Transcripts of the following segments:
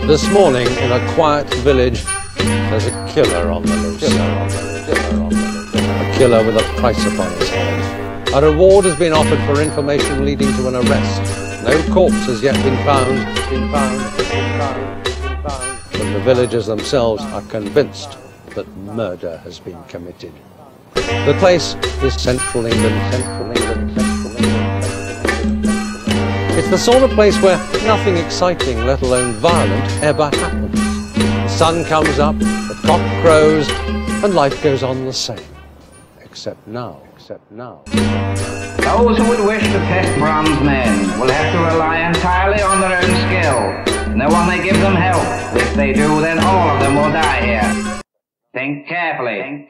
This morning, in a quiet village, there's a killer on the loose. A killer with a price upon his head. A reward has been offered for information leading to an arrest. No corpse has yet been found. But the villagers themselves are convinced that murder has been committed. The place is central England. It's the sort of place where nothing exciting, let alone violent, ever happens. The sun comes up, the cock crows, and life goes on the same. Except now. Those who would wish to test bronze men will have to rely entirely on their own skill. No one may give them help. If they do, then all of them will die here. Think carefully.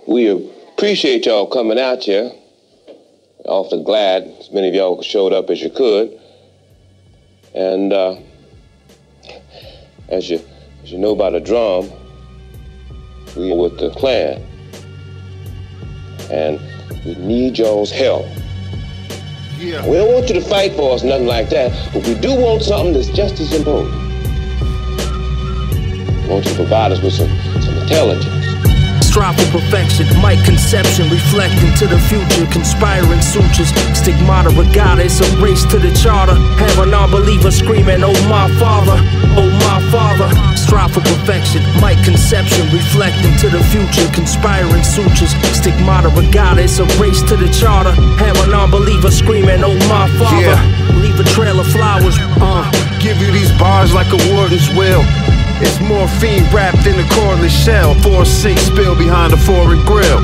We appreciate y'all coming out here. Awfully glad as many of y'all showed up as you could. And as you know by the drum, we are with the clan. And we need y'all's help. Yeah. We don't want you to fight for us, nothing like that, but we do want something that's just as important. We want you to provide us with some intelligence. Strive for perfection, might conception, reflecting to the future, conspiring sutures, stigmata regata, it's a race to the charter. Have a non-believer screaming, oh my father, oh my father. Strive for perfection, might conception, reflecting to the future, conspiring sutures, stigmata regata, it's a race to the charter. Have a non-believer screaming, oh my father. Leave a trail of flowers. Give you these bars like a warden's will. It's morphine wrapped in a cordless shell. 4-6 spill behind a foreign grill.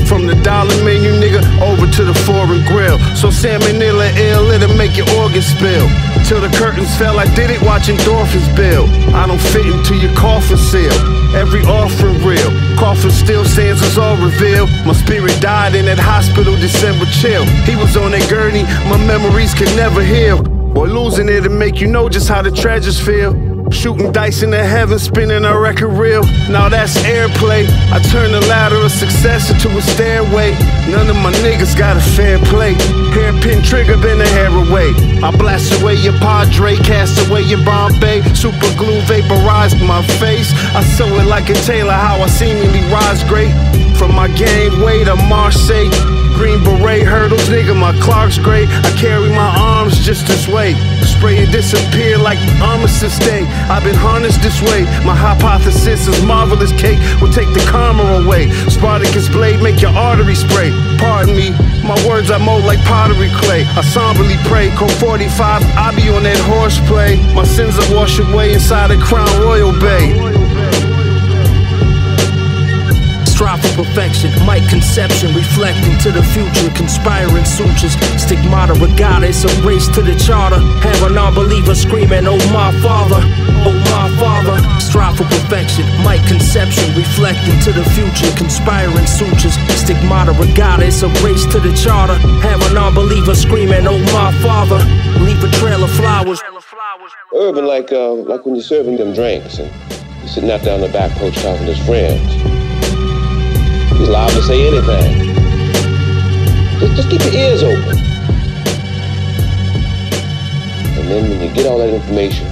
From the dollar menu, nigga, over to the foreign grill. So salmonella ill, it'll make your organs spill. Till the curtains fell, I did it watching endorphins build. I don't fit into your coffin seal. Every offering real. Coffin still stands as all revealed. My spirit died in that hospital, December chill. He was on that gurney, my memories could never heal. Boy, losing it'll make you know just how the treasures feel. Shooting dice in the heavens, spinning a record reel. Now that's airplay. I turn the ladder of success into a stairway. None of my niggas got a fair play. Hairpin trigger, been a hair away. I blast away your Padre, cast away your Bombay. Super glue vaporized my face. I sew it like a tailor, how I seemingly rise great. From my game way to Marseille. Green beret hurdles, nigga, my Clark's gray. I carry my arms just this way. Spray and disappear like Armistice Day. I've been harnessed this way. My hypothesis is marvelous cake will take the karma away. Spartacus blade make your artery spray. Pardon me, my words I mold like pottery clay. I somberly pray, code 45, I be on that horseplay. My sins are washed away inside a Crown Royal Bay. Strive for perfection, might conception, reflecting to the future, conspiring sutures, stigmata regata, it's a race to the charter. Have a non-believer screaming, oh my father, oh my father. Strive for perfection, might conception, reflecting to the future, conspiring sutures, stigmata regata, it's a race to the charter. Have a non-believer screaming, oh my father. Leave a trail of flowers. Urban, like when you're serving them drinks and you're sitting out there on the back porch talking to his friends. He's liable to say anything. Just keep your ears open. And then when you get all that information,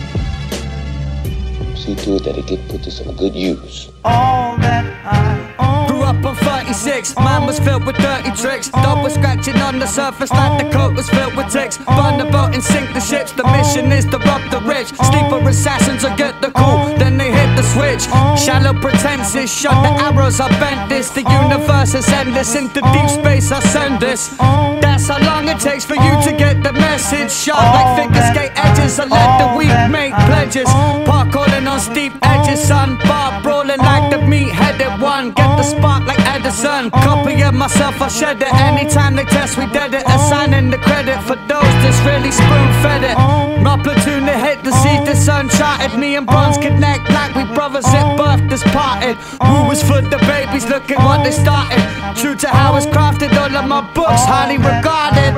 see to it that it gets put to some good use. All that I own. Grew up on 36, mine was filled with dirty tricks. Dog was scratching on the surface like the coat was filled with ticks. Burn the boat and sink the ships, the mission is to rob the rich. Sleeper assassins will get the cool, then they hit the switch. Shallow pretenses, shot the arrows, I bent this. The universe is endless, into deep space I send this. That's how long it takes for you to get the message. Sharp like figure skate edges, I let the weak make pledges. Parkouring on steep edges, sun bar brawling like the meat-headed one. Get the spark like Edison. Copy of myself, I shed it. Anytime they test, we dead it. Assigning the credit for those that's really spoon-fed it. My platoon, they hit the seat that's uncharted. Me and Bronze connect like we brothers at birth that's parted. Who was for the babies, look at what they started. True to how it's crafted, all of my books highly regarded.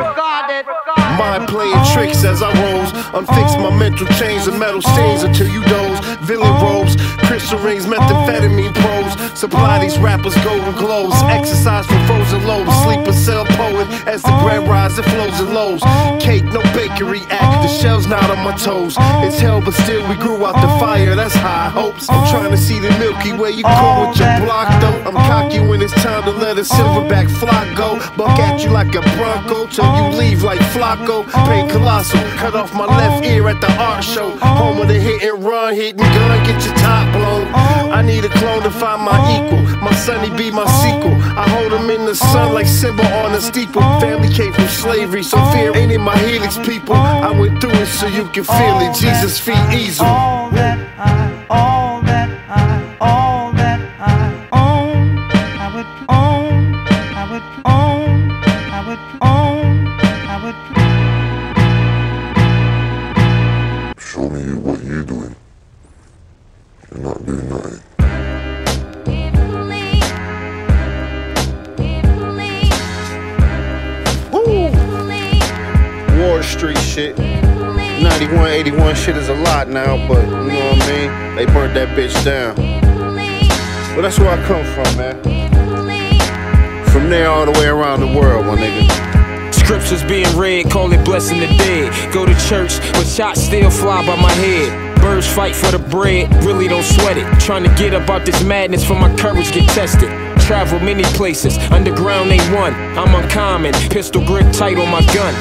Mind playing tricks as I rose. Unfix my mental chains and metal stains until you doze. Villain robes, Christian syringe, methamphetamine pros. Supply these rappers golden clothes. Exercise for frozen loaves. Sleep a cell poet as the bread rise, it flows in lows. Cake, no bakery act. The shell's not on my toes. It's hell, but still we grew out the fire. That's high hopes. I'm trying to see the Milky Way. You cool with your block though. I'm cocky when it's time to let a silverback flock go. Buck at you like a Bronco till you leave like Flacco. Pain colossal. Cut off my left ear at the art show. Home of the hit and run, hit and gun, get your top blown. I need a clone to find my equal. My sonny be my sequel. I hold him in the sun like Simba on a steeple. Family came from slavery, so fear ain't in my helix, people. I went through it so you can feel it. Jesus feet easel. All that I own, I would own, I would own, I would own, I would. Show me what you're doing. You're not doing nothing. Ward Street shit. 91, 81 shit is a lot now, but you know what I mean? They burnt that bitch down. But that's where I come from, man. From there all the way around the world, my nigga. Scriptures being read, call it blessing the dead. Go to church, but shots still fly by my head. Birds fight for the bread, really don't sweat it. Trying to get about this madness for my courage get tested. Travel many places, underground ain't one. I'm uncommon, pistol grip tight on my gun.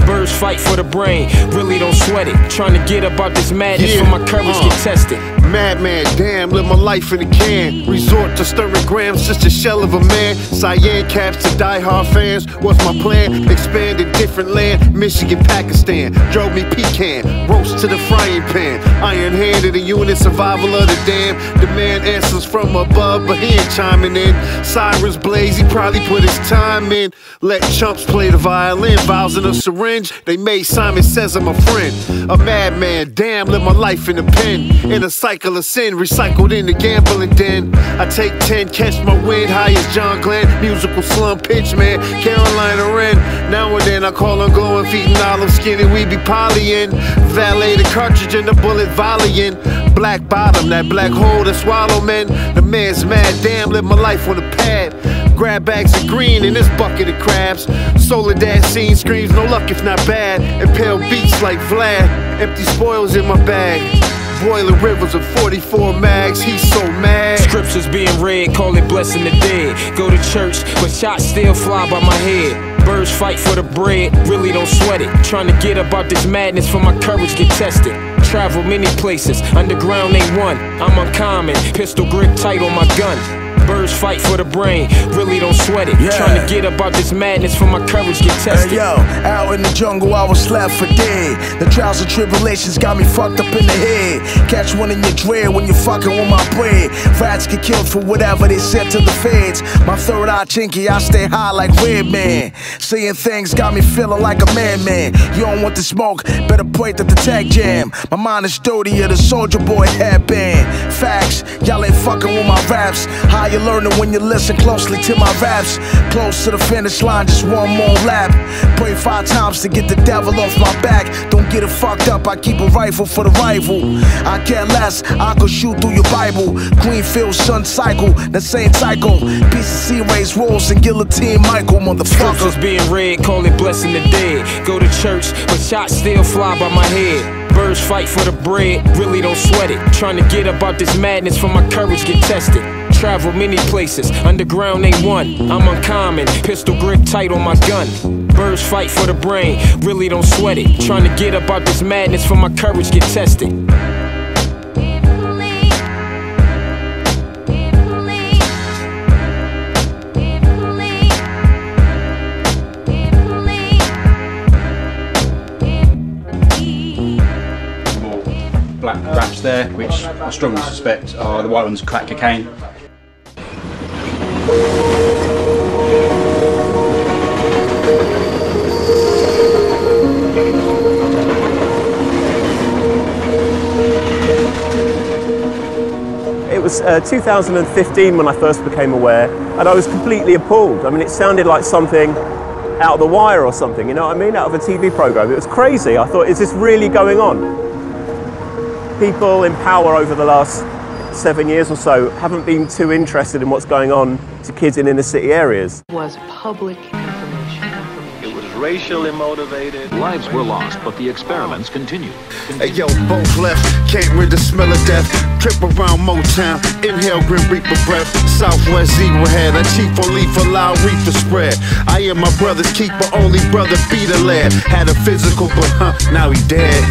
Birds fight for the brain, really don't sweat it. Trying to get about this madness for my courage get tested. Madman, damn, live my life in a can. Resort to stirring grams, just a shell of a man. Cyan caps to die-hard fans. What's my plan? Expand in different land. Michigan, Pakistan. Drove me pecan. Roast to the frying pan. Iron-handed, a unit, survival of the damn. Demand answers from above, but he ain't chiming in. Sirens blaze, he probably put his time in. Let chumps play the violin. Vows in a syringe. They made Simon Says I'm a friend. A madman, damn, live my life in a pen. In a cycle of sin, recycled in the gambling den. I take 10, catch my wind, high as John Glenn. Musical slum pitch, man, Carolina Wren. Now and then I call on glowing feet and olive skin and we be polying. Valet the cartridge and the bullet volleying. Black bottom, that black hole that swallow men. The man's mad, damn, live my life on the pad. Grab bags of green in this bucket of crabs. Soledad scene screams, no luck if not bad. Impale beats like Vlad, empty spoils in my bag. Boiling rivers of 44 mags, he's so mad. Scriptures being read, call it blessing the dead. Go to church, but shots still fly by my head. Birds fight for the bread, really don't sweat it. Trying to get about this madness for my courage get tested. Travel many places, underground ain't one. I'm uncommon, pistol grip tight on my gun. Birds fight for the brain, really don't sweat it. Trying to get about this madness for my courage get tested. Hey yo, out in the jungle I was left for dead. The trials and tribulations got me fucked up in the head. Catch one in your dread when you're fucking with my bread. Rats get killed for whatever they said to the feds. My third eye chinky, I stay high like Redman. Seeing things got me feeling like a madman. You don't want the smoke, better pray that the tag jam. My mind is dirty of the Soldier Boy headband. Facts, y'all ain't fucking with my raps. How you learning when you listen closely to my raps. Close to the finish line, just one more lap. Pray 5 times to get the devil off my back. Don't get it fucked up, I keep a rifle for the rival. I care less, I could shoot through your Bible. Greenfield Sun Cycle, the same cycle. Piece of C-Rays, Rolls, and Guillotine Michael, motherfucker. Scriptures being read, call it blessing the dead. Go to church, but shots still fly by my head. Birds fight for the bread, really don't sweat it. Trying to get about this madness for my courage get tested. Travel many places, underground ain't one. I'm uncommon, pistol grip tight on my gun. Birds fight for the brain, really don't sweat it. Trying to get about this madness for my courage get tested. Black wraps there, which I strongly suspect are the white ones crack cocaine. It was 2015 when I first became aware, and I was completely appalled. I mean, it sounded like something out of The Wire or something, you know what I mean? Out of a TV program. It was crazy. I thought, is this really going on? People in power over the last 7 years or so, haven't been too interested in what's going on to kids in inner city areas. Was public information. It was racially motivated. Lives were lost, but the experiments continued. Hey yo, both left, can't rid the smell of death. Trip around Motown, inhale Grim Reaper breath. Southwest Zebra head, a chief on leaf, allow reefer spread. I am my brother's keeper, only brother be the lad. Had a physical, but now he dead.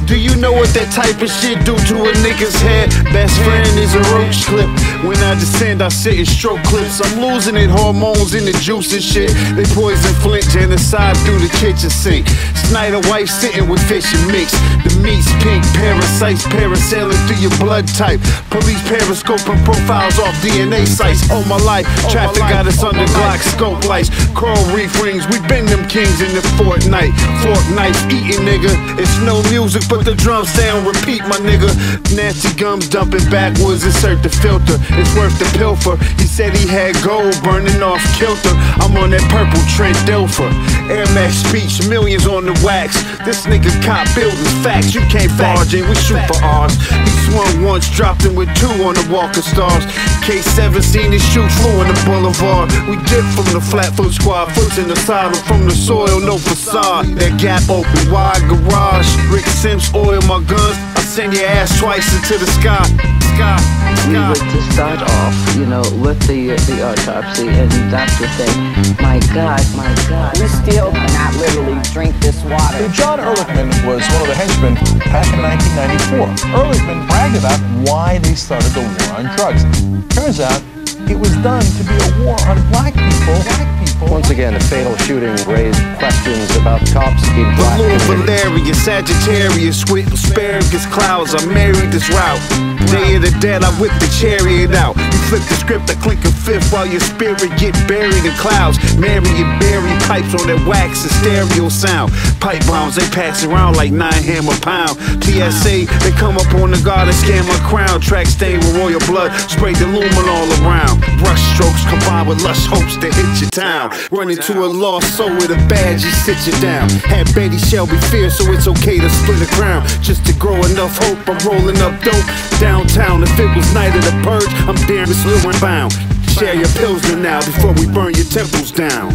Do you know what that type of shit do to a nigga's head? Best friend is a roach clip. When I descend, I sit in stroke clips. I'm losing it, hormones in the juice and shit. They poison Flint, genocide through the kitchen sink. Snyder wife sitting with fish and mix. The meat's pink, parasites parasailing through your blood type. Police periscoping profiles off DNA sites. All my life, traffic got us under Glock scope lights. Coral reef rings, we been them kings in the fortnight. Fork knife eating nigga. It's no music, but the drums sound repeat, my nigga. Nasty gums dumping backwards, insert the filter. It's worth the pilfer. He said he had gold burning off kilter. I'm on that purple Trent Dilfer. Air Max speech, millions on the wax. This nigga cop buildings, facts. You can't barge in, we shoot for ours. He swung once, dropped him with 2 on the Walker Stars. K7 seen his shoe flew in the boulevard. We dipped from the Flatfoot Squad, foots in the saddle from the soil, no facade. That gap open, wide garage. Rick Sims oil my guns. I send your ass twice into the sky. We would to start off, you know, with the autopsy, and that's the thing. My God, my God. We still cannot literally drink this water. John Ehrlichman was one of the henchmen back in 1994. Ehrlichman bragged about why they started the war on drugs. Turns out it was done to be a war on black people. Once again, a fatal shooting raised questions about cops in black communities. Valerius, Sagittarius, with asparagus clouds. I married this route. Day of the dead, I whip the chariot out. You flip the script, I click a fifth while your spirit get buried in clouds. Mary and Barry pipes on that wax and stereo sound. Pipe bombs, they pass around like 9 hammer pound. TSA, they come up on the guard and scan my crown. Track stained with royal blood, spray the lumen all around. Brush strokes combined with lush hopes to hit your town. Run into a lost soul with a badge, you sit you down. Had Betty Shelby fear, so it's okay to split a crown. Just to grow enough hope, I'm rolling up dope. Downtown, if it was night of the purge, I'm damn it's bound. Share your pilsner now before we burn your temples down.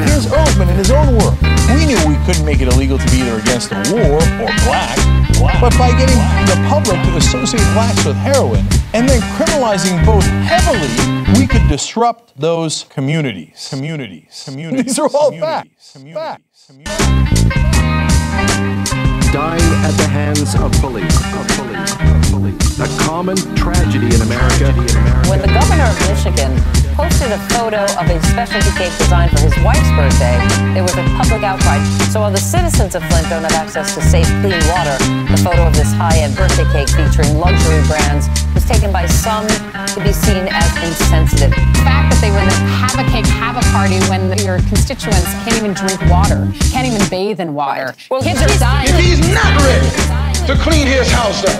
Here's Ehrlichman in his own work. We knew we couldn't make it illegal to be either against the war or black, but by getting the public to associate blacks with heroin and then criminalizing both heavily, we could disrupt those communities. These are all facts. Dying at the hands of police. A common tragedy in America. When the governor of Michigan posted a photo of a specialty cake designed for his wife's birthday, there was a public outcry. So while the citizens of Flint don't have access to safe, clean water, the photo of this high-end birthday cake featuring luxury brands was taken by some to be seen as insensitive. The fact that they would have a cake, have a party when your constituents can't even drink water, can't even bathe in water. Well, kids are dying. If he's not ready to clean his house up,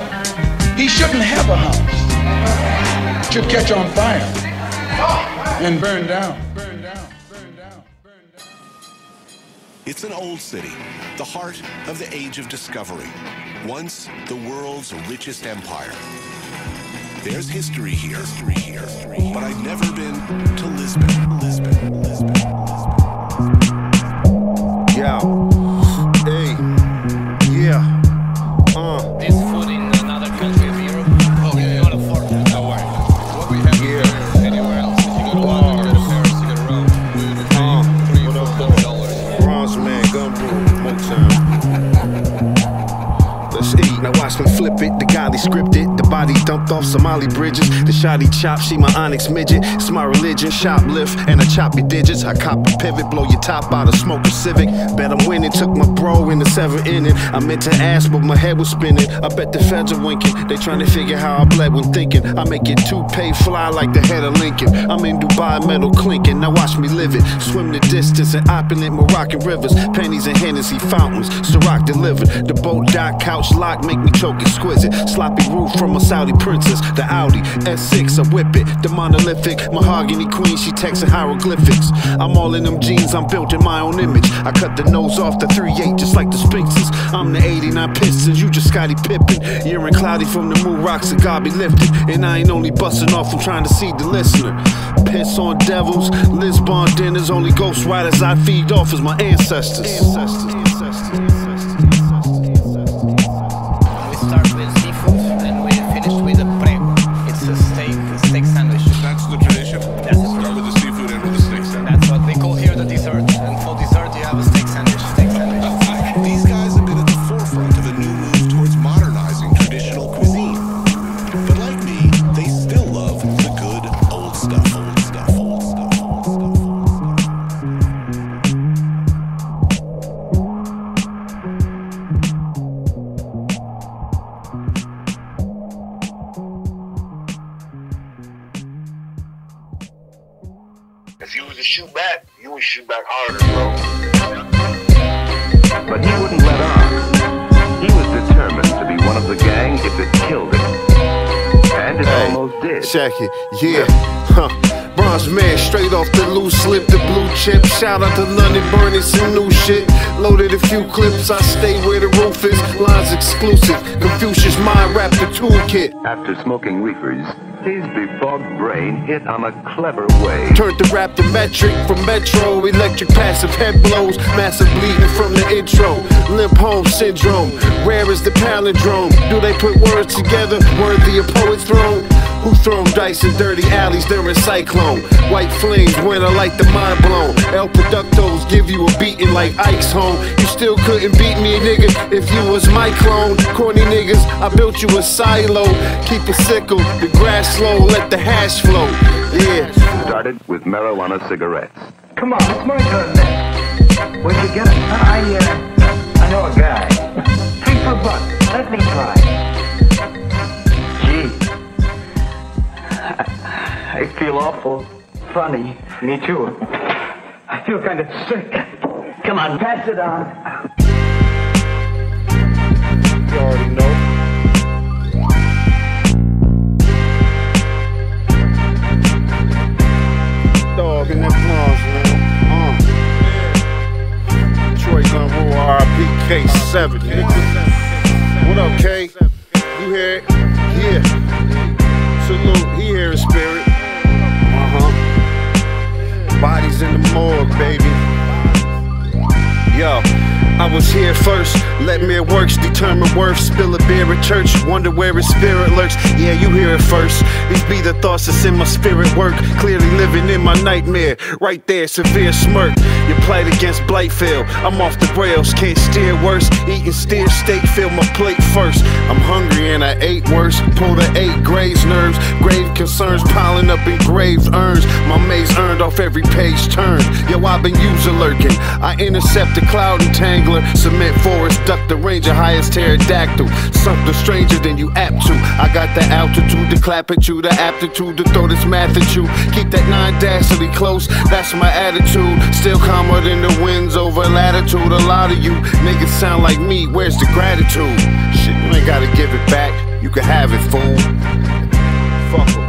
he shouldn't have a house. It should catch on fire and burn down. It's an old city, the heart of the age of discovery. Once the world's richest empire. There's history here, but I've never been to Lisbon. Yo, hey, yeah, This food in another country of Europe, not affordable. No worry. What we have here, anywhere else. If you go to London, you go to Paris, you go to Rome, we would pay $300-$400. Bronze man, gumbo, Motown. Let's eat. Now watch me flip it. The godly scripted. The body dumped off Somali bridges. The shoddy chop. She my onyx midget. It's my religion. Shoplift and I chop your digits. I cop a pivot. Blow your top out of smoke a Civic. Bet I'm winning. Took my bro in the 7th inning. I meant to ask, but my head was spinning. I bet the feds are winking. They trying to figure how I bled when thinking. I make it toupee fly like the head of Lincoln. I'm in Dubai, metal clinking. Now watch me live it. Swim the distance in opulent Moroccan rivers. Pennies and Hennessy fountains. Ciroc delivered. The boat dock, couch lock, make me choke exquisite. Sloppy roof from a Saudi princess. The Audi S6, I whip it. The monolithic mahogany queen, she texting hieroglyphics. I'm all in them jeans, I'm built in my own image. I cut the nose off the 3.8 just like the Sphinxes. I'm the 89 Pistons, you just Scottie Pippen. You're in cloudy from the moon rocks, and God be lifted. And I ain't only busting off, I'm trying to see the listener. Piss on devils, Lisbon Dinners. Only ghost riders I feed off as my ancestors. We start with seafood and we finish with a prego. It's a steak sandwich. That's the tradition. That's it. Start with the seafood and with the steak sandwich. That's what they call here the dessert. And for dessert you have a steak sandwich. These guys have been at the forefront of a new move towards modernizing traditional cuisine. But like me, they still love the good old stuff. If you was to shoot back, you would shoot back harder, bro. But he wouldn't let on. He was determined to be one of the gang if it killed him. And it almost did. Check it, yeah. Bronze man, straight off the loose slip, the blue chip. Shout out to London, burning some new shit. Loaded a few clips, I stay where the roof is. Lines exclusive, Confucius mind wrapped the toolkit. After smoking reefers, his befogged brain hit on a clever way. Turned the rap to metric from Metro. Electric passive head blows, massive bleeding from the intro. Limp home syndrome, rare as the palindrome. Do they put words together, worthy of poet's throne? Who thrown dice in dirty alleys during cyclone? White flames, winter like the mind blown. El Productos give you a beating like Ike's home. You still couldn't beat me, nigga, if you was my clone. Corny niggas, I built you a silo. Keep a sickle, the grass slow, let the hash flow. Yeah. Started with marijuana cigarettes. Come on, it's my turn then. Where'd you get it? I know a guy. $3 for a buck. Let me try. Gee. I feel awful funny. Me too. I feel kind of sick. Come on, pass it on. You already know. Dog in that Bronze, man. Troy gon' rule RIP K7. What up, K? You hear it? Yeah. Salute, he here in spirit. Bodies in the morgue, baby. Yo, I was here first. Let mere works determine worth. Spill a beer at church, wonder where his spirit lurks. Yeah, you hear it first. These be the thoughts that's in my spirit work. Clearly living in my nightmare. Right there, severe smirk. Your plight against Blightfield. I'm off the rails, can't steer worse. Eating steer steak, fill my plate first. I'm hungry and I ate worse. Pulled the 8 graves nerves. Grave concerns piling up in graves urns. My maze earned off every page turned. Yo, I've been user lurking. I intercept the cloud entangler. Cement forest, duck the ranger, highest pterodactyl. Something stranger than you apt to. I got the altitude to clap at you, the aptitude to throw this math at you. Keep that 9 dastardly close, that's my attitude. Still calmer than the winds over latitude. A lot of you niggas sound like me, where's the gratitude? Shit, you ain't gotta give it back, you can have it, fool. Fuck em.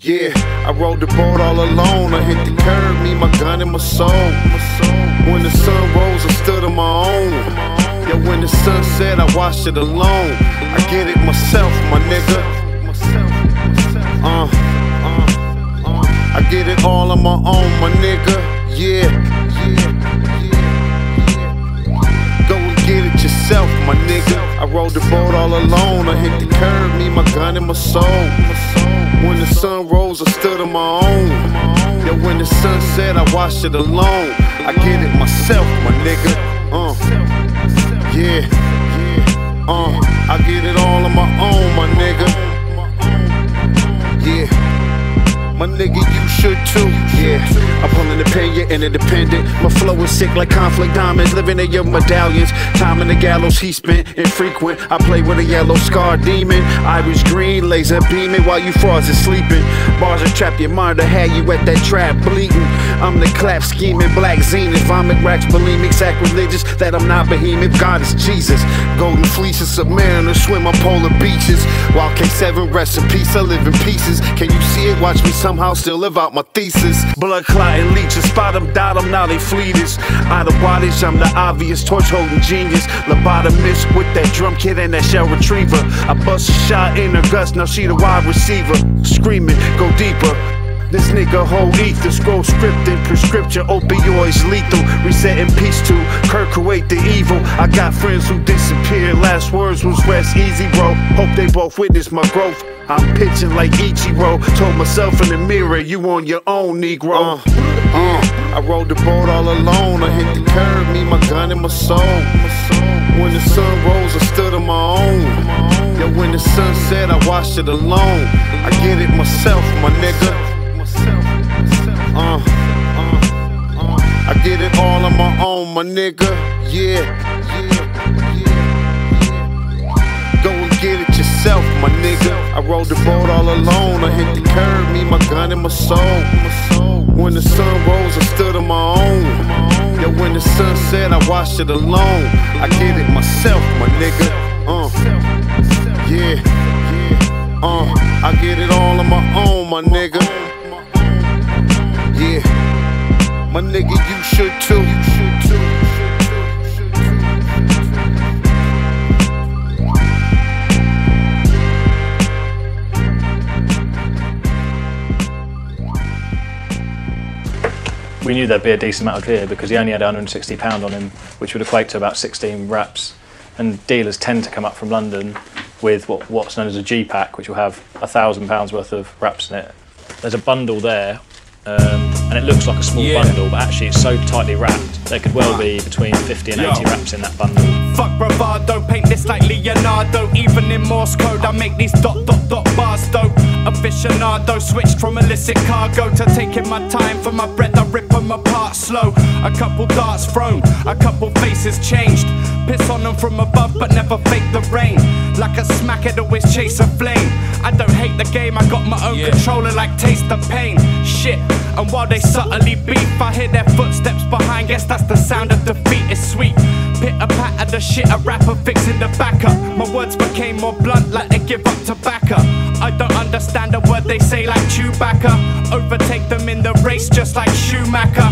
Yeah, I rode the boat all alone. I hit the curb, me, my gun, and my soul. When the sun rose, I stood on my own. Yeah, when the sun set, I watched it alone. I get it myself, my nigga. I get it all on my own, my nigga. Yeah. Go and get it yourself, my nigga. I rode the boat all alone. I hit the curb, me, my gun, and my soul. When the sun rose, I stood on my own. Yeah, when the sun set, I watched it alone. I get it myself, my nigga. Yeah. I get it all on my own, my nigga. Yeah. My nigga, you should too. Yeah, I'm pulling the pin, you're independent. My flow is sick like conflict diamonds, living in your medallions. Time in the gallows he spent, infrequent. I play with a yellow scar demon. Iris green, laser beaming while you frozen sleeping. Bars are trapped your mind, I had you at that trap bleeding. I'm the clap scheming, black zenith, vomit racks, bulimic, sacrilegious. That I'm not behemoth, God is Jesus. Golden fleeces, submariner, swim on polar beaches. While K7 rests in peace, I live in pieces. Can you see it? Watch me somehow still live out my thesis. Blood clotting leeches, spot them, dot them, now they fleeters. Out of wattage, I'm the obvious torch holding genius. Lobotomist with that drum kit and that shell retriever. I bust a shot in her guts, now she the wide receiver. Screaming, go deeper. This nigga hold ether, scroll scripted, prescription, opioids lethal. Resetting peace to perpetuate the evil. I got friends who disappeared, last words was rest easy, bro. Hope they both witness my growth. I'm pitching like Ichiro. Told myself in the mirror, you on your own, Negro. I rode the boat all alone. I hit the curb, me, my gun, and my soul. When the sun rose, I stood on my own. Yeah, when the sun set, I watched it alone. I get it myself, my nigga. I get it all on my own, my nigga. Yeah. Go and get it yourself, my nigga. I rode the boat all alone. I hit the curb, me, my gun, and my soul. When the sun rose, I stood on my own. Yeah, when the sun set, I watched it alone. I get it myself, my nigga. Yeah. I get it all on my own, my nigga. Yeah, my nigga, you should too. We knew there'd be a decent amount of gear because he only had £160 on him, which would equate to about 16 wraps. And dealers tend to come up from London with what's known as a G-pack, which will have £1,000 worth of wraps in it. There's a bundle there. And it looks like a small bundle, but actually it's so tightly wrapped, there could well be between 50 and 80 wraps in that bundle. Fuck bravado, paint this like Leonardo. Even in Morse code, I make these dot bars dope. Aficionado, switched from illicit cargo to taking my time for my breath. I rip them apart slow. A couple darts thrown, a couple faces changed. Piss on them from above, but never fake the rain. Like a smack, it always chase a flame. I don't hate the game, I got my own controller, like taste the pain. Shit, and while they subtly beef, I hear their footsteps behind. Guess that's the sound of defeat, it's sweet. Pitter-patter the shit, a rapper fixing the back up. My words became more blunt, like they give up tobacco. I don't understand a word they say, like Chewbacca. Overtake them in the race, just like Schumacher.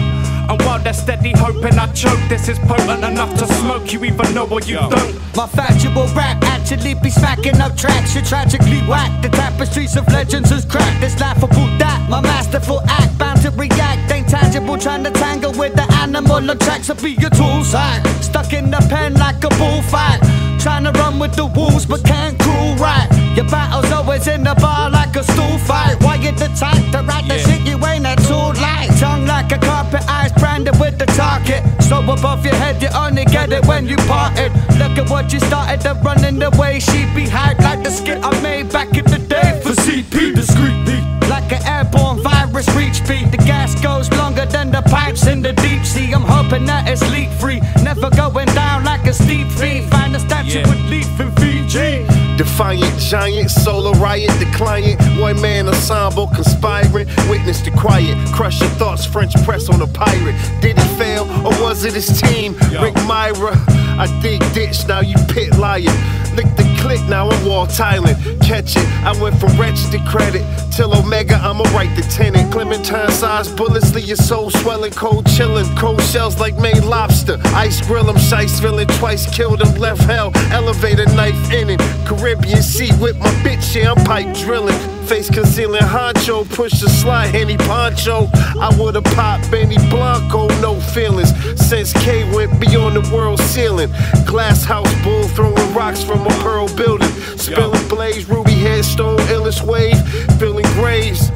And while they're steady hoping I choke, this is potent enough to smoke. You either know or you don't. My factual rap actually be smacking up tracks. You tragically whack. The tapestries of legends is cracked. It's laughable that my masterful act bound to react. Ain't tangible, trying to tangle with the animal. The tracks will be your tools. Stuck in the pen like a bullfight. Trying to run with the wolves but can't cruel right. Your battle's always in the bar like a stool fight. Why you the type to write the shit you ain't at all like? Tongue like a carpet, eyes branded with the target. So above your head you only get it when you parted. Look at what you started to running the way she be hyped. Like the skit I made back in the day for CP discreetly. Like an airborne virus reach beat. The gas goes longer than the pipes in the deep sea. I'm hoping that it's leak free. Never going down like a steep fee. Find a statue with leaf in Fiji. Defiant giant, solo riot, the client. One man ensemble conspiring. Witness the quiet, crush your thoughts, French press on a pirate. Did he fail or was it his team? Rick Myra, I dig ditch, now you pit liar. Lick the click, now I'm Wall Thailand. Catch it, I went from wretched to credit till Omega, I'ma write the tenant. Clementine size bullets, leave your soul swelling, cold chillin'. Cold shells like Maine lobster. Ice grill him, shice feeling twice, killed him, left hell. Elevator knife in it. Caribbean Sea with my bitch, yeah, I'm pipe drilling. Face concealing honcho, push the slide, Henny Poncho. I would've popped Benny Blanco, no feelings. Since K went beyond the world ceiling. Glass house bull throwing rocks from a pearl building. Spilling blaze, ruby headstone, illest wave, filling graves.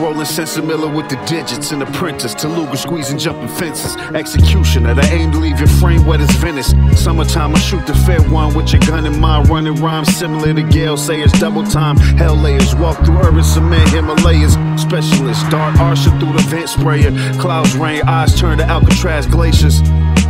Rolling Sensimilla with the digits and apprentice. Taluga squeezing jumping fences. Executioner, the aim to leave your frame wet as Venice. Summertime, I shoot the fair one with your gun in mind. Running rhymes similar to Gale Sayers. Double time, hell layers. Walk through urban cement, Himalayas. Specialist, dart archer through the vent sprayer. Clouds rain, eyes turn to Alcatraz glaciers.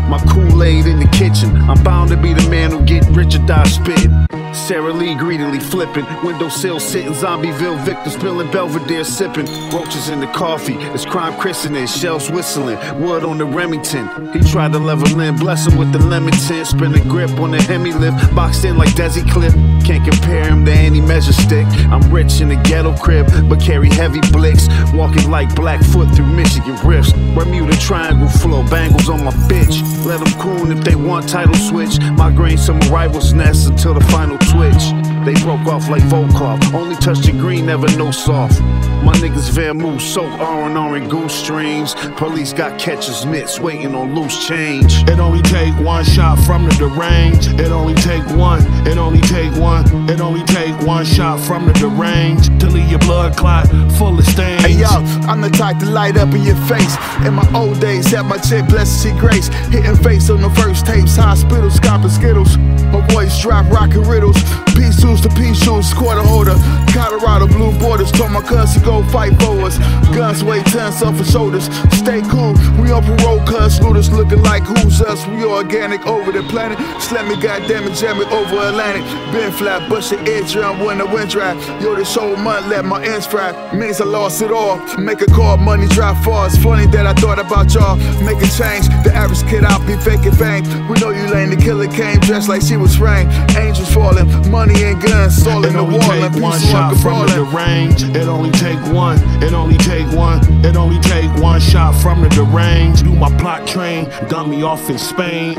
My Kool-Aid in the kitchen. I'm bound to be the man who get rich or die spitting. Sarah Lee greedily flipping. Windowsill sitting. Zombieville victim spilling. Belvedere sipping. Roaches in the coffee. It's crime christening. Shells whistling. Wood on the Remington. He tried to level in. Bless him with the lemon tint. Spin a grip on the Hemi lift. Boxed in like Desi Clip. Can't compare him to any measure stick. I'm rich in a ghetto crib, but carry heavy blicks. Walking like Blackfoot through Michigan rifts. Bermuda Triangle flow. Bangles on my bitch. Let them coon if they want title switch. Migraine some rivals' nests until the final twitch. They broke off like Volkov. Only touched the green, never no soft. My niggas Vermouth, soak R&R and goose streams. Police got catchers mitts waiting on loose change. It only take one shot from the deranged. It only take one. It only take one. It only take one shot from the deranged to leave your blood clot full of stains. Hey yo, I'm the type to light up in your face. In my old days, had my chick blessed see grace. Hitting face on the first tapes, hospitals, scopping skittles. My voice drop rockin' riddles. Pea shoes to pea shoes, quarter holder. Colorado blue borders, told my cousin go fight for us. Guns weigh tons off her shoulders. Stay cool, we on parole, cuz looters looking like who's us. We organic over the planet. Slam me, goddammit, jam it over Atlantic. Been flat, bust your eardrum when the wind dry. Yo, this whole month let my ends fry. Means I lost it all. Make a call, money drop far. It's funny that I thought about y'all. Make a change, the average kid out be faking fame. We know you lame, the killer came dressed like she was rain. Angels falling, money and guns, all in the wall. It only take one shot from the deranged. It only take one. It only take one. It only take one shot from the deranged. Do my plot train, gun me off in Spain.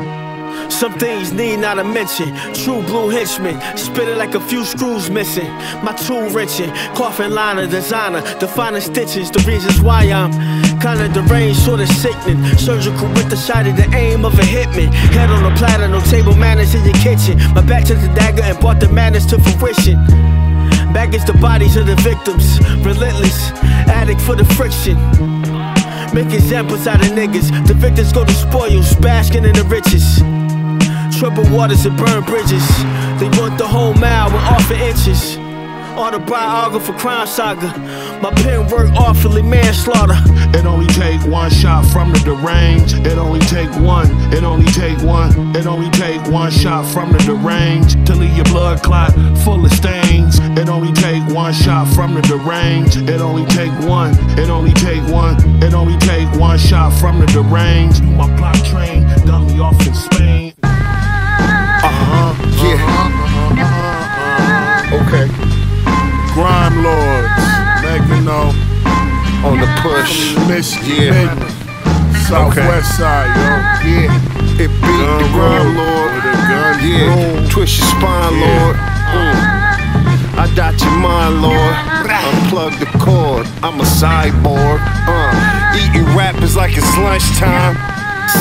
Some things need not a mention. True blue henchman, spitting like a few screws missing. My tool wrenching, coffin liner, designer, defining stitches. The reasons why I'm kinda deranged, sorta sickening. Surgical with the sight of the aim of a hitman. Head on a platter, no table manners in your kitchen. My back to the dagger and brought the madness to fruition. Baggage the bodies of the victims, relentless, addict for the friction. Make examples out of niggas. The victims go to spoils, basking in the riches. Triple waters and burn bridges. They want the whole mile with off inches. Autobiography crime saga. My pen work awfully manslaughter. It only take one shot from the deranged. It only take one. It only take one. It only take one shot from the deranged to leave your blood clot full of stains. It only take one shot from the deranged. It only take one. It only take one. It only take one shot from the deranged. My plot train got me off in Spain. Okay. Grime Lords, Megalodon on the push. Michigan, Southwest side, yo. Yeah, it beat the Grime Lord. Yeah, twist your spine, Lord. I dot your mind, Lord. Unplug the cord. I'm a cyborg. Eating rappers like it's lunchtime.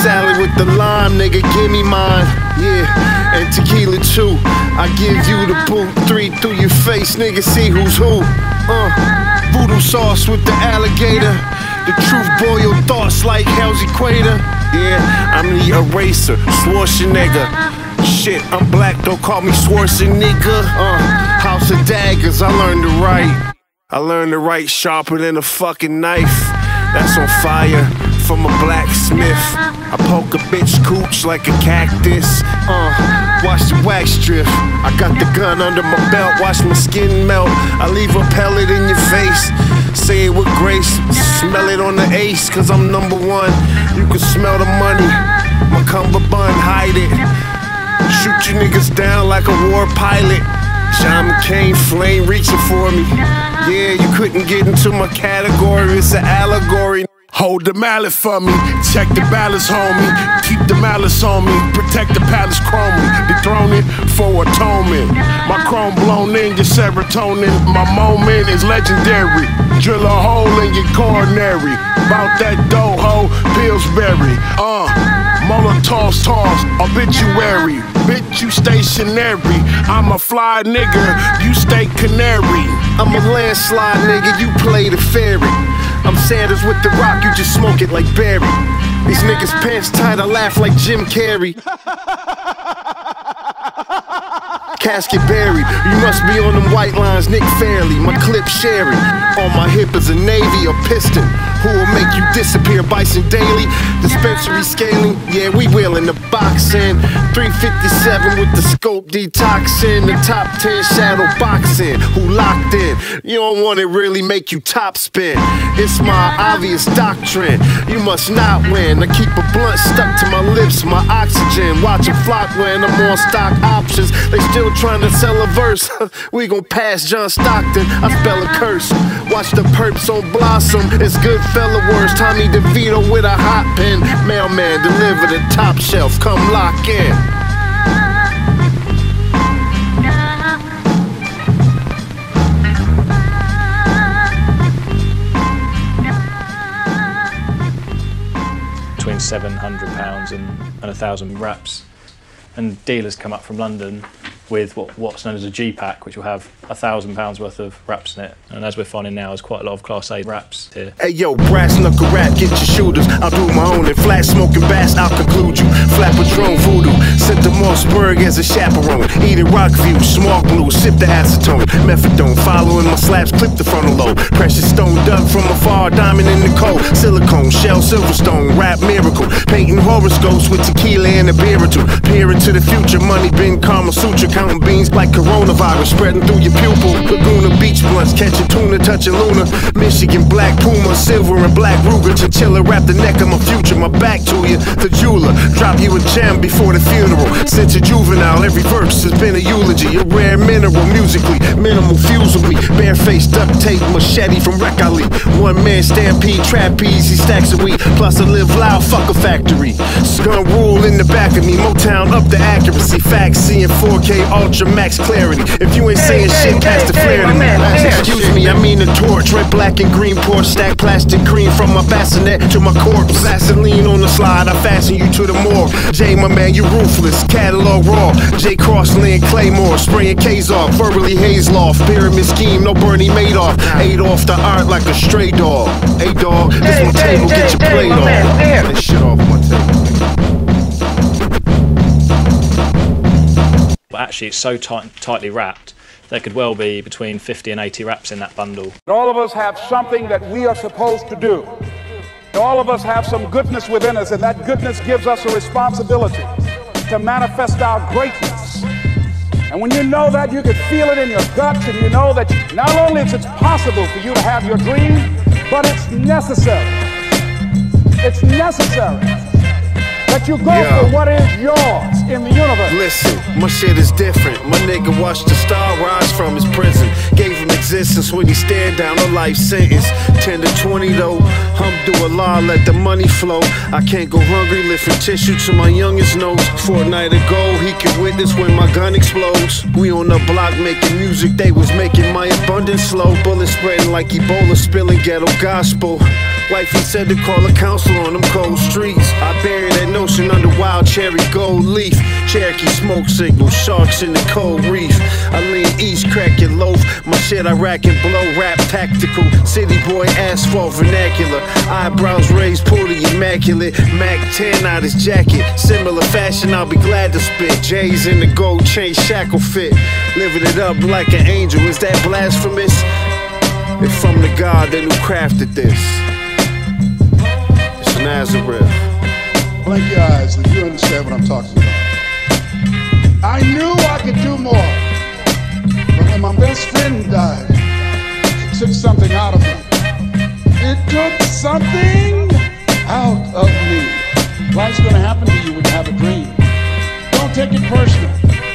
Salad with the lime, nigga, give me mine. Yeah, and tequila too. I give you the boot, 3 through your face, nigga, see who's who. Voodoo sauce with the alligator. The truth boil thoughts like hell's equator. Yeah, I'm the eraser, Schwarzenegger. Shit, I'm black, don't call me Schwarzenegger. House of daggers, I learned to write. I learned to write sharper than a fucking knife. That's on fire from a blacksmith. I poke a bitch cooch like a cactus. Watch the wax drift. I got the gun under my belt, watch my skin melt. I leave a pellet in your face. Say it with grace, smell it on the ace, cause I'm number one. You can smell the money, my cummerbund, hide it. Shoot you niggas down like a war pilot. John McCain flame reaching for me. Yeah, you couldn't get into my category, it's an allegory. Hold the mallet for me, check the balance, homie. Keep the malice on me, protect the palace chromie. Dethrone it for atonement. My chrome blown in your serotonin. My moment is legendary. Drill a hole in your coronary. Bout that dough ho, Pillsbury. Molar toss, obituary. Bitch, you stationary. I'm a fly nigga, you stay canary. I'm a landslide nigga, you play the fairy. I'm Sanders with the rock, you just smoke it like Barry. These niggas pants tight, I laugh like Jim Carrey. Casket buried, you must be on them white lines, Nick Fairley. My clip Sherry, on my hip is a Navy or piston. Who will make you disappear, Bison Daily? Dispensary scaling, yeah, we wheeling the box in. 357 with the scope detoxing. The top 10 shadow boxing. Who locked in? You don't want it really make you top spin. It's my obvious doctrine. You must not win. I keep a blunt stuck to my lips, my oxygen. Watch them flock when I'm on stock options. They still trying to sell a verse. We gon' pass John Stockton. I spell a curse. Watch the perps on Blossom. It's good fella worse. Tommy DeVito with a hot pen. Mailman deliver the top shelf. Come lock in. Between £700 and 1,000 wraps. And dealers come up from London with what's known as a G-pack, which will have £1,000 worth of wraps in it. And as we're finding now, there's quite a lot of Class A wraps here. Hey yo, brass knuckle rap, get your shooters. I'll do my own, and flat smoking bass, I'll conclude you. Flat Patron voodoo, sent to Mossberg as a chaperone. Eating Rockview, small blue, sip the acetone. Methadone, following my slaps, clip the frontal lobe. Precious stone dug from afar, diamond in the cold. Silicone, shell, silverstone, rap miracle. Painting horoscopes with tequila and a beer or two. Peering to the future, money bin, Kama Sutra. Counting beans like coronavirus, spreading through your pupil. Laguna Beach blunts, catching tuna, touching Luna. Michigan black Puma, silver and black Ruger. Chinchilla wrap the neck of my future, my back to you. The jeweler, drop you a gem before the funeral. Since a juvenile, every verse has been a eulogy. A rare mineral, musically, minimal fuse with me. Barefaced duct tape, machete from Rec Ali. One man stampede, trapeze, he stacks of weed. Plus I live loud, fuck a factory. Scum rule in the back of me, Motown up the accuracy. Facts seeing 4K ultra max clarity. If you ain't saying shit, pass the flare to me. Excuse me, I mean the torch. Red, black, and green porch. Stack plastic cream from my bassinet to my corpse. Vaseline on the slide, I fasten you to the morgue. Jay, my man, you ruthless. Catalog raw. J. Crossland Claymore. Spraying K's off. Verbally Hazeloft. Pyramid scheme, no Bernie Madoff. Ate off the art like a stray dog. Hey dog, this my table, get your plate on. Get this shit off my table. But actually it's so tightly wrapped, there could well be between 50 and 80 wraps in that bundle. All of us have something that we are supposed to do. All of us have some goodness within us, and that goodness gives us a responsibility to manifest our greatness. And when you know that, you can feel it in your guts, and you know that not only is it possible for you to have your dream, but it's necessary. It's necessary that you go for what is yours in the universe. Listen, my shit is different. My nigga watched the star rise from his prison. Gave him existence when he stared down a life sentence. 10 to 20 though, Alhamdulillah, let the money flow. I can't go hungry, lifting tissue to my youngest nose. Fortnight ago, he could witness when my gun explodes. We on the block making music, they was making my abundance slow. Bullets spreading like Ebola, spilling ghetto gospel. Wifey said to call a counselor on them cold streets. I buried that notion under wild cherry gold leaf. Cherokee smoke signals, sharks in the cold reef. I lean east, crack your loaf. My shit I rack and blow, rap tactical. City boy, asphalt vernacular. Eyebrows raised, pull the immaculate. Mac 10 out his jacket. Similar fashion, I'll be glad to spit. J's in the gold chain shackle fit. Living it up like an angel, is that blasphemous? It's from the God that who crafted this. Nazareth. Blink your eyes and you understand what I'm talking about. I knew I could do more, but when my best friend died, it took something out of me. It took something out of me. Life's gonna happen to you when you have a dream. Don't take it personal.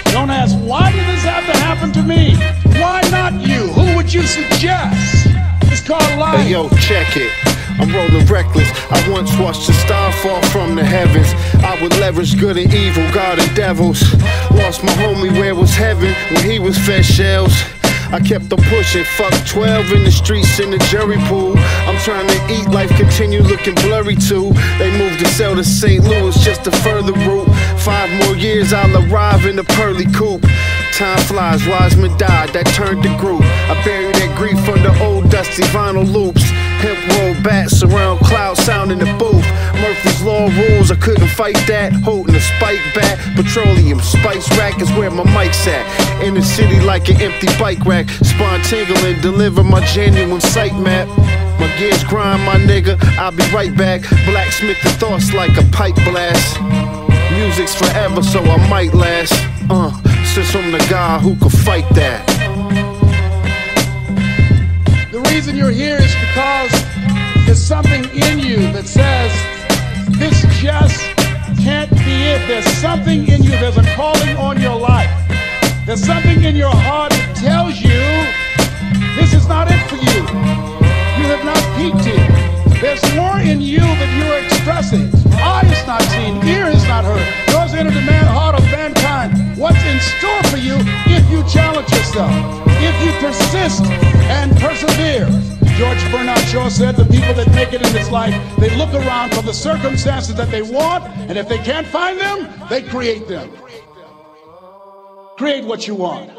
Don't ask, why did this have to happen to me? Why not you? Who would you suggest? It's called life. Hey yo, check it. I'm rolling reckless. I once watched a star fall from the heavens. I would leverage good and evil, God and devils. Lost my homie where was heaven when he was fed shells. I kept on pushing, fuck 12 in the streets in the jury pool. I'm trying to eat, life continue looking blurry too. They moved to sell to St. Louis just a further route. 5 more years I'll arrive in the pearly coupe. Time flies, wise men died, that turned the group. I buried that grief under old dusty vinyl loops. Hemp roll bats around cloud sound in the booth. Murphy's Law rules, I couldn't fight that. Holding a spike bat, petroleum spice rack is where my mic's at. In the city like an empty bike rack. Spawn tingling, deliver my genuine sight map. My gears grind, my nigga, I'll be right back. Blacksmith the thoughts like a pipe blast. Music's forever, so I might last. Since I'm the guy who could fight that. The reason you're here is because there's something in you that says this just can't be it. There's something in you, there's a calling on your life. There's something in your heart that tells you this is not it for you. You have not peaked here. There's more in you that you are expressing. Eye is not seen, ear is not heard. Yours enter the heart of mankind. What's in store for you if you challenge yourself, if you persist and persevere? George Bernard Shaw said the people that make it in this life, they look around for the circumstances that they want, and if they can't find them, they create them. Create what you want.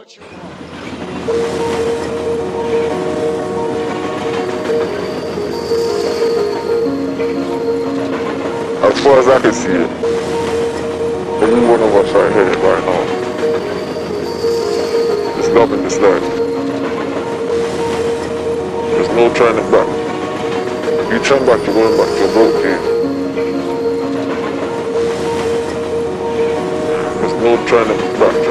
As far as I can see it, every one of us right here, right now, is loving this life. There's no turning back. If you turn back, you're going back to a broke game. There's no turning back.